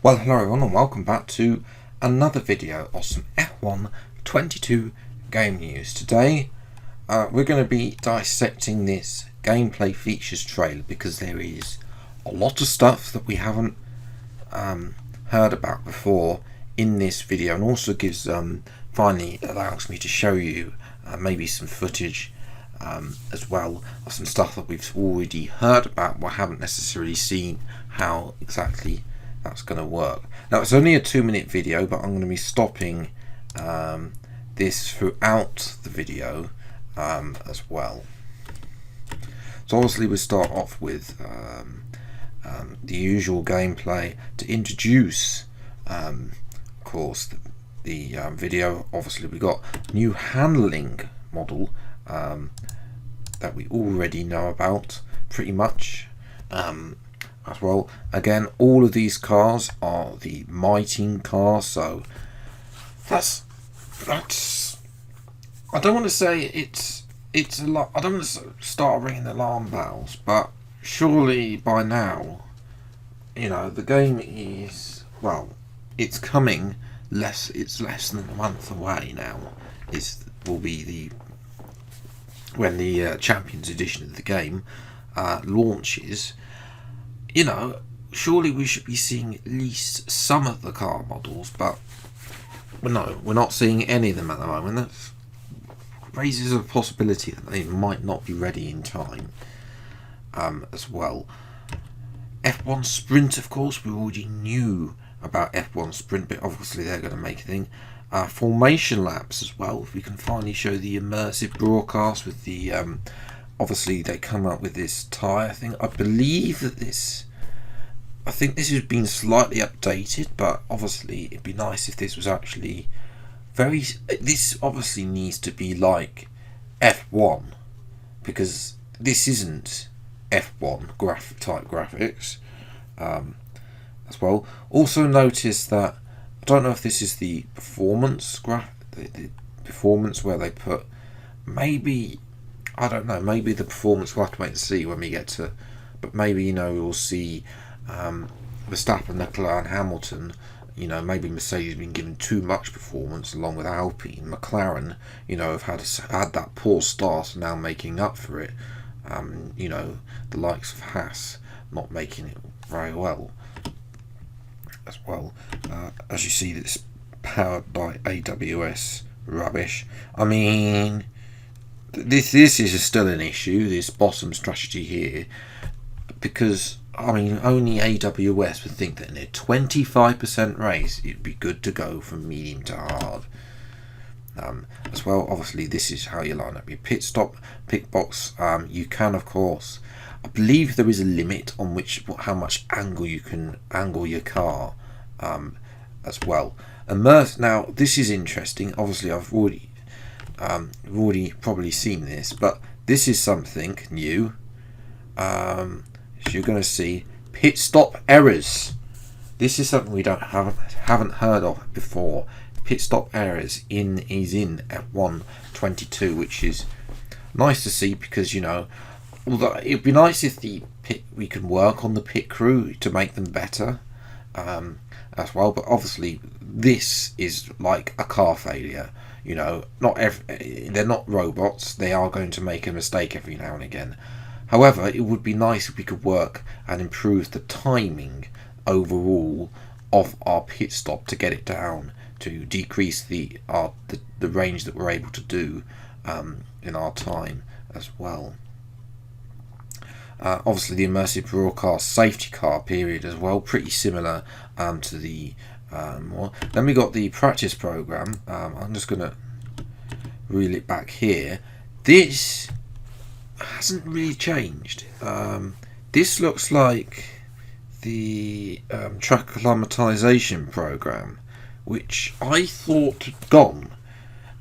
Well, hello everyone and welcome back to another video of some F1 22 game news. Today we're going to be dissecting this gameplay features trailer because there is a lot of stuff that we haven't heard about before in this video, and also gives finally allows me to show you maybe some footage as well of some stuff that we've already heard about but haven't necessarily seen how exactly that's going to work. Now it's only a 2-minute video, but I'm going to be stopping this throughout the video as well. So obviously we start off with the usual gameplay to introduce of course the video. Obviously we got new handling model that we already know about pretty much as well. Again, all of these cars are the Mighting cars, so that's I don't want to say it's a lot. I don't want to start ringing alarm bells, but surely by now, you know, the game is, well, it's coming. It's less than a month away now. Will be when the Champions Edition of the game launches. You know, surely we should be seeing at least some of the car models, but no, we're not seeing any of them at the moment. That raises a possibility that they might not be ready in time as well. F1 Sprint, of course, we already knew about F1 Sprint, but obviously they're going to make a thing. Formation laps as well. If we can finally show the immersive broadcast with the obviously they come up with this tyre thing. I believe that I think this has been slightly updated, but obviously it'd be nice if this was actually this obviously needs to be like F1, because this isn't F1 type graphics as well. Also notice that, I don't know if this is the performance the performance where they put, maybe, I don't know, maybe the performance, we'll have to wait and see when we get to, but maybe, you know, we'll see Verstappen, Leclerc and Hamilton. You know, maybe Mercedes has been given too much performance along with Alpine. McLaren, you know, have had that poor start and now making up for it. You know, the likes of Haas not making it very well as well. As you see, this powered by AWS rubbish. I mean, this is still an issue, this bottom strategy here, because I mean only AWS would think that in a 25% race it'd be good to go from medium to hard as well. Obviously this is how you line up your pit box. You can, of course, I believe there is a limit on how much angle you can angle your car as well. Now this is interesting. Obviously I've already probably seen this, but this is something new. So you're going to see pit stop errors. This is something we haven't heard of before. Pit stop errors is in F1 22, which is nice to see, because, you know, although it'd be nice if we can work on the pit crew to make them better as well, but obviously this is like a car failure. You know, they're not robots. They are going to make a mistake every now and again. However, it would be nice if we could work and improve the timing overall of our pit stop to get it down, to decrease the range that we're able to do in our time as well. Obviously, the immersive broadcast safety car period as well, pretty similar to the more. Then we got the practice program. I'm just going to reel it back here. This hasn't really changed. This looks like the track acclimatization program, which I thought had gone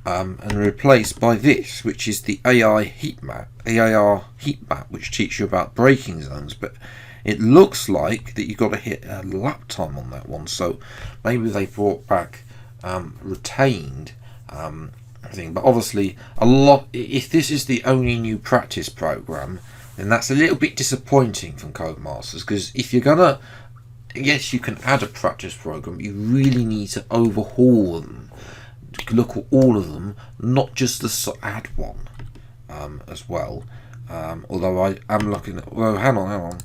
and replaced by this, which is the AR heat map, which teaches you about braking zones. But it looks like that you've got to hit a lap time on that one, so maybe they brought back retained thing. But obviously, if this is the only new practice program, then that's a little bit disappointing from Codemasters, because if you're gonna yes, you can add a practice program. You really need to overhaul them, look at all of them, not just the add one, as well. Although I am looking at. Well, hang on.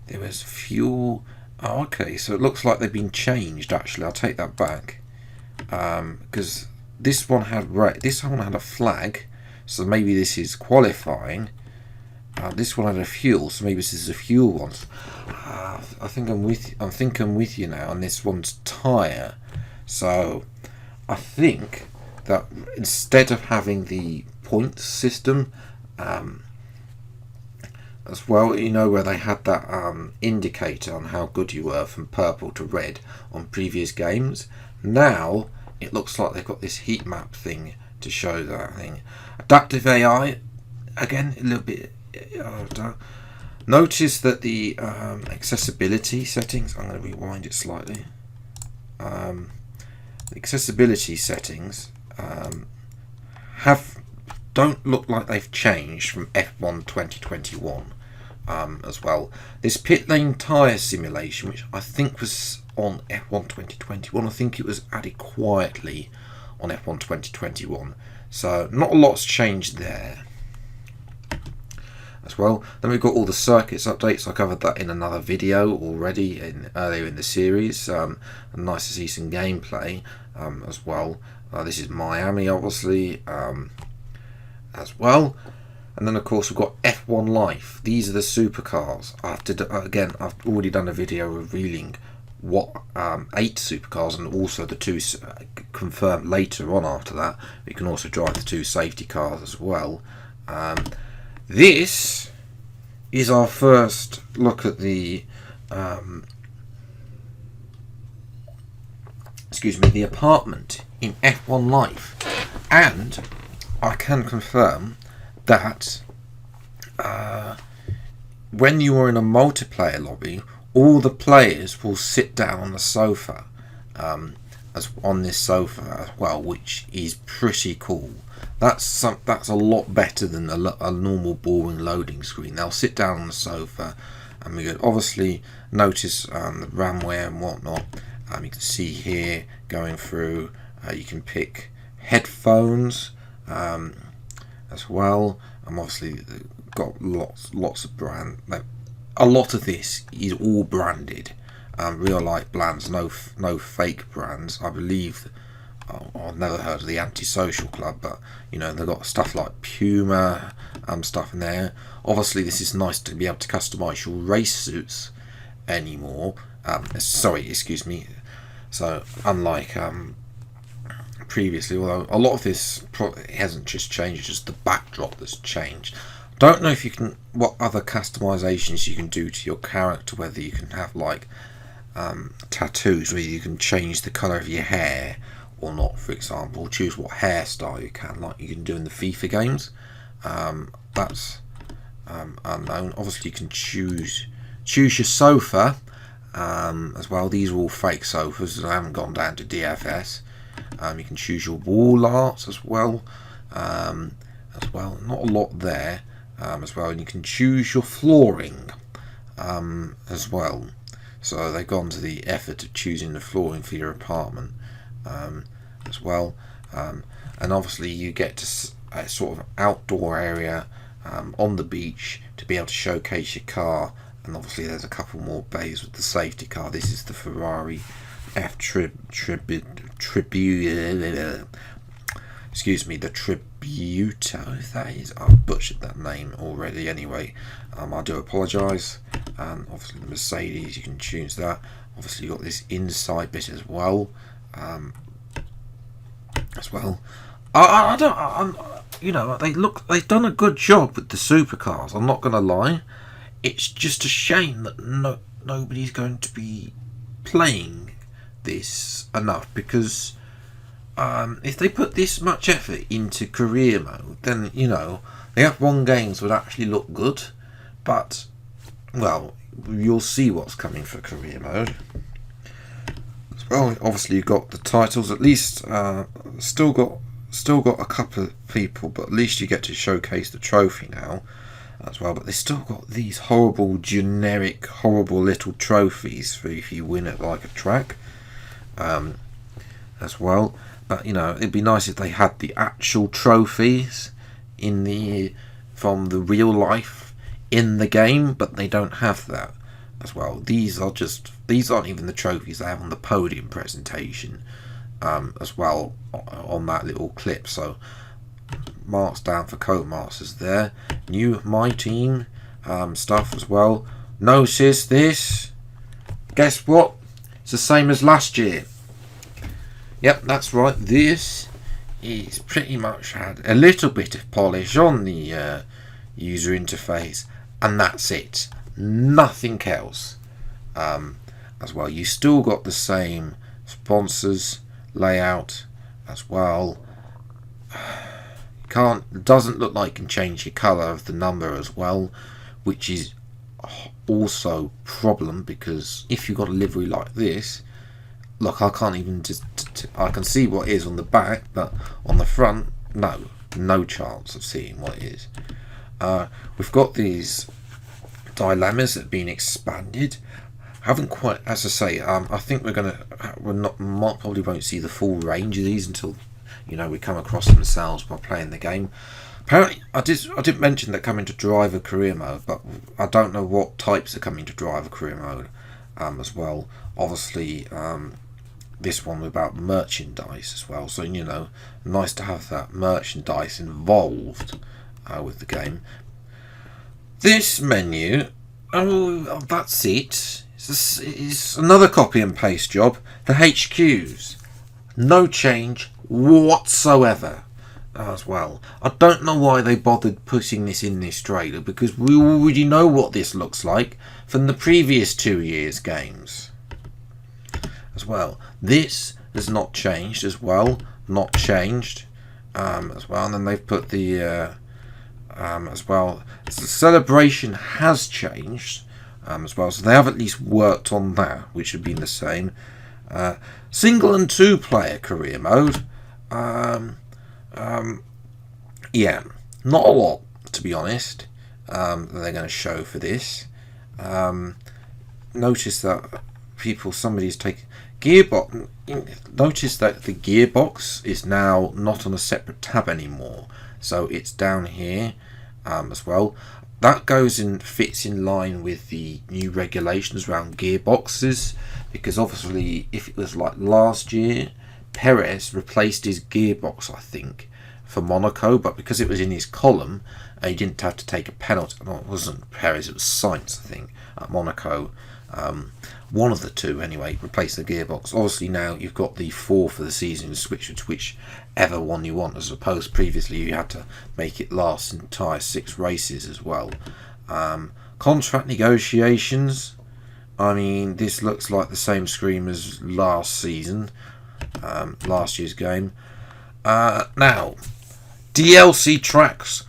There was fuel. Oh, okay, so it looks like they've been changed. Actually, I'll take that back, because this one had this one had a flag, so maybe this is qualifying. This one had a fuel, so maybe this is a fuel one. I think I'm with you now. And this one's tyre. So I think that instead of having the points system, as well, you know, where they had that indicator on how good you were from purple to red on previous games, now it looks like they've got this heat map thing to show that thing. Adaptive AI, again, a little bit. Notice that the accessibility settings, I'm going to rewind it slightly. The accessibility settings don't look like they've changed from F1 2021. As well, this pit lane tyre simulation, which I think was on F1 2021, I think it was added quietly on F1 2021, so not a lot's changed there. As well, then we've got all the circuits updates. I covered that in another video already earlier in the series. Nice to see some gameplay as well. This is Miami, obviously, as well. And then of course we've got F1 Life. These are the supercars. I've already done a video revealing what 8 supercars, and also the 2 confirmed later on after that. You can also drive the 2 safety cars as well. This is our first look at the the apartment in F1 Life, and I can confirm that when you are in a multiplayer lobby, all the players will sit down on the sofa, on this sofa as well, which is pretty cool. That's a lot better than a normal boring loading screen. They'll sit down on the sofa, and we could obviously notice the ramware and whatnot. You can see here going through. You can pick headphones as well. Obviously got lots of brand. A lot of this is all branded, real life brands, no fake brands. I believe. I've never heard of the Antisocial Club, but you know, they've got stuff like Puma stuff in there. Obviously this is nice to be able to customize your race suits anymore. Excuse me. So unlike previously, although a lot of this hasn't just changed, it's just the backdrop that's changed. Don't know if you can, what other customizations you can do to your character, whether you can have like tattoos, where you can change the color of your hair or not, for example, choose what hairstyle you can, like you can do in the FIFA games. That's unknown. Obviously you can choose your sofa as well. These are all fake sofas, I haven't gone down to DFS. You can choose your wall art as well, not a lot there, as well. And you can choose your flooring as well. So they've gone to the effort of choosing the flooring for your apartment as well. And obviously you get to a sort of outdoor area on the beach to be able to showcase your car. And obviously there's a couple more bays with the safety car. This is the Ferrari the Tributo, if that is. I've butchered that name already anyway. I do apologise. Obviously the Mercedes, you can choose that. Obviously you've got this inside bit as well. They've done a good job with the supercars, I'm not going to lie. It's just a shame that nobody's going to be playing this enough, because if they put this much effort into career mode, then the F1 games would actually look good. But well, you'll see what's coming for career mode. Well, obviously you've got the titles. At least still got a couple of people, but at least you get to showcase the trophy now. as well, but they still got these horrible, generic, horrible little trophies for if you win at like a track, as well. But you know, it'd be nice if they had the actual trophies in the from the real life in the game, but they don't have that as well. These aren't even the trophies they have on the podium presentation, as well, on that little clip. So marks down for Codemasters there. New My Team stuff as well. Notice this. Guess what? It's the same as last year. Yep, that's right. This is pretty much had a little bit of polish on the user interface, and that's it. Nothing else. As well, you still got the same sponsors layout as well. Doesn't look like you can change your colour of the number as well, which is also a problem, because if you've got a livery like this, look, I can't even I can see what it is on the back, but on the front, no chance of seeing what it is. We've got these dilemmas that have been expanded. Haven't quite, as I say, I think probably won't see the full range of these until, you know, we come across them ourselves by playing the game. Apparently, I didn't mention they're coming to driver career mode, but I don't know what types are coming to driver career mode, as well. Obviously, this one about merchandise as well. So, you know, nice to have that merchandise involved with the game. This menu, that's it. It's another copy and paste job. The HQs, no change whatsoever as well. I don't know why they bothered putting this in this trailer, because we already know what this looks like from the previous 2 years' games as well. This has not changed as well, as well. And then they've put the as well, the celebration has changed as well, so they have at least worked on that, which would be the same. Single and 2-player career mode, yeah, not a lot, to be honest, that they're going to show for this. Notice that somebody's taken gearbox. Notice that the gearbox is now not on a separate tab anymore, so it's down here as well. That fits in line with the new regulations around gearboxes, because obviously if it was like last year, Perez replaced his gearbox, I think, for Monaco, but because it was in his column, he didn't have to take a penalty. No, it wasn't Perez, it was Sainz, I think, at Monaco. One of the two, anyway, replaced the gearbox. Obviously now you've got the 4 for the season, switch to whichever one you want, as opposed previously you had to make it last entire 6 races as well. Contract negotiations, I mean, this looks like the same screen as last season, last year's game. Now, DLC tracks.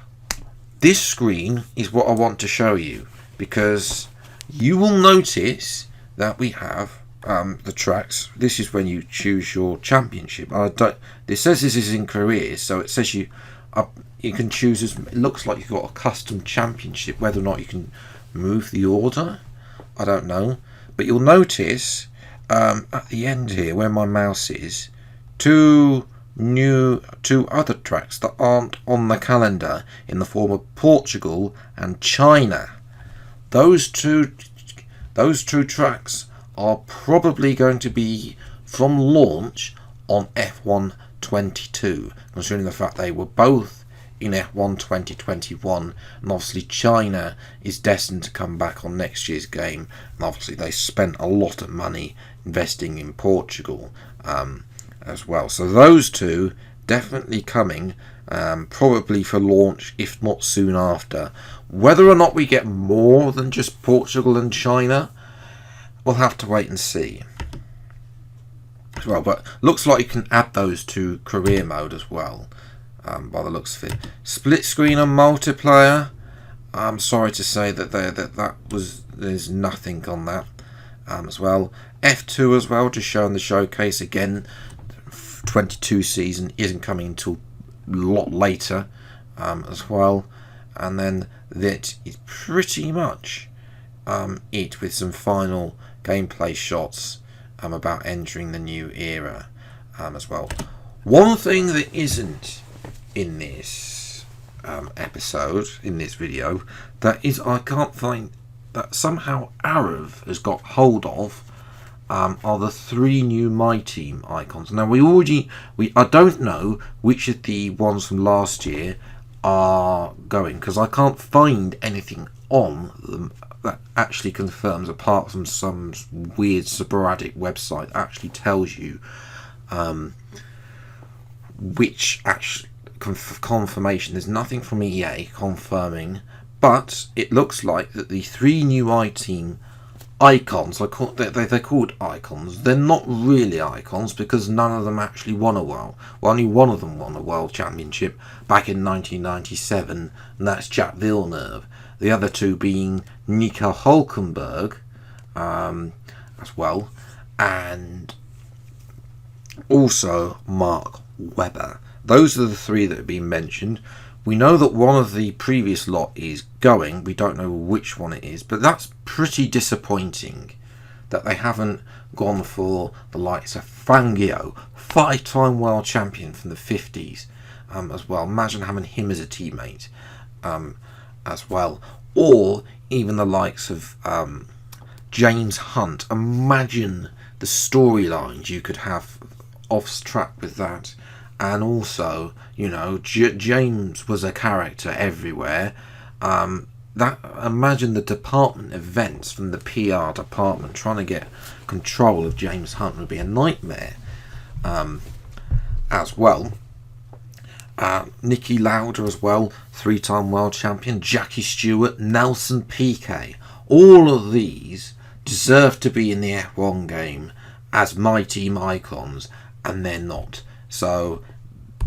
This screen is what I want to show you, because you will notice that we have the tracks. This is when you choose your championship. This says this is in careers, so it says you can choose. It looks like you've got a custom championship. Whether or not you can move the order, I don't know. But you'll notice at the end here, where my mouse is, two other tracks that aren't on the calendar, in the form of Portugal and China. Those two tracks are probably going to be from launch on F1 22, considering the fact they were both in F1 2021, and obviously China is destined to come back on next year's game, and obviously they spent a lot of money investing in Portugal as well. So those two definitely coming, probably for launch, if not soon after. Whether or not we get more than just Portugal and China, we'll have to wait and see as well. But looks like you can add those to career mode as well, by the looks of it. Split screen and multiplayer, I'm sorry to say that there's nothing on that as well. F2 as well, just showing the showcase again. 22 season isn't coming until a lot later as well. and then that is pretty much it, with some final gameplay shots about entering the new era as well. One thing that isn't in this episode, in this video, that is I can't find, that somehow Arav has got hold of, are the 3 new My Team icons. Now I don't know which of the ones from last year are going, because I can't find anything on them that actually confirms, apart from some weird sporadic website that actually tells you which actually confirmation. There's nothing from EA confirming, but it looks like that the 3 new iTeam icons, they're called icons. They're not really icons, because none of them actually won a world. Well, only one of them won a world championship back in 1997, and that's Jack Villeneuve. The other 2 being Nico Hulkenberg as well, and also Mark Webber. Those are the 3 that have been mentioned. We know that one of the previous lot is going. We don't know which one it is, but that's pretty disappointing that they haven't gone for the likes of Fangio, 5-time world champion from the 50s as well. Imagine having him as a teammate as well. Or even the likes of James Hunt. Imagine the storylines you could have off track with that. And also, you know, James was a character everywhere. Imagine the department events from the PR department trying to get control of James Hunt would be a nightmare as well. Niki Lauda as well, 3-time world champion. Jackie Stewart, Nelson Piquet. All of these deserve to be in the F1 game as My Team icons, and they're not. So,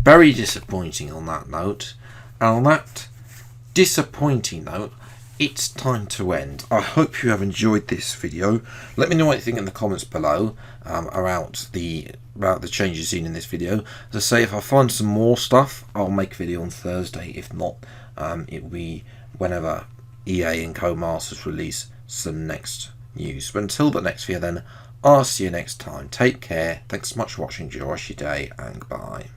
very disappointing on that note. And on that disappointing note, it's time to end. I hope you have enjoyed this video. Let me know what you think in the comments below about the changes seen in this video. As I say, if I find some more stuff, I'll make a video on Thursday. If not, it will be whenever EA and Codemasters release some next news. But until the next video then, I'll see you next time. Take care. Thanks so much for watching. Enjoy your day, and goodbye.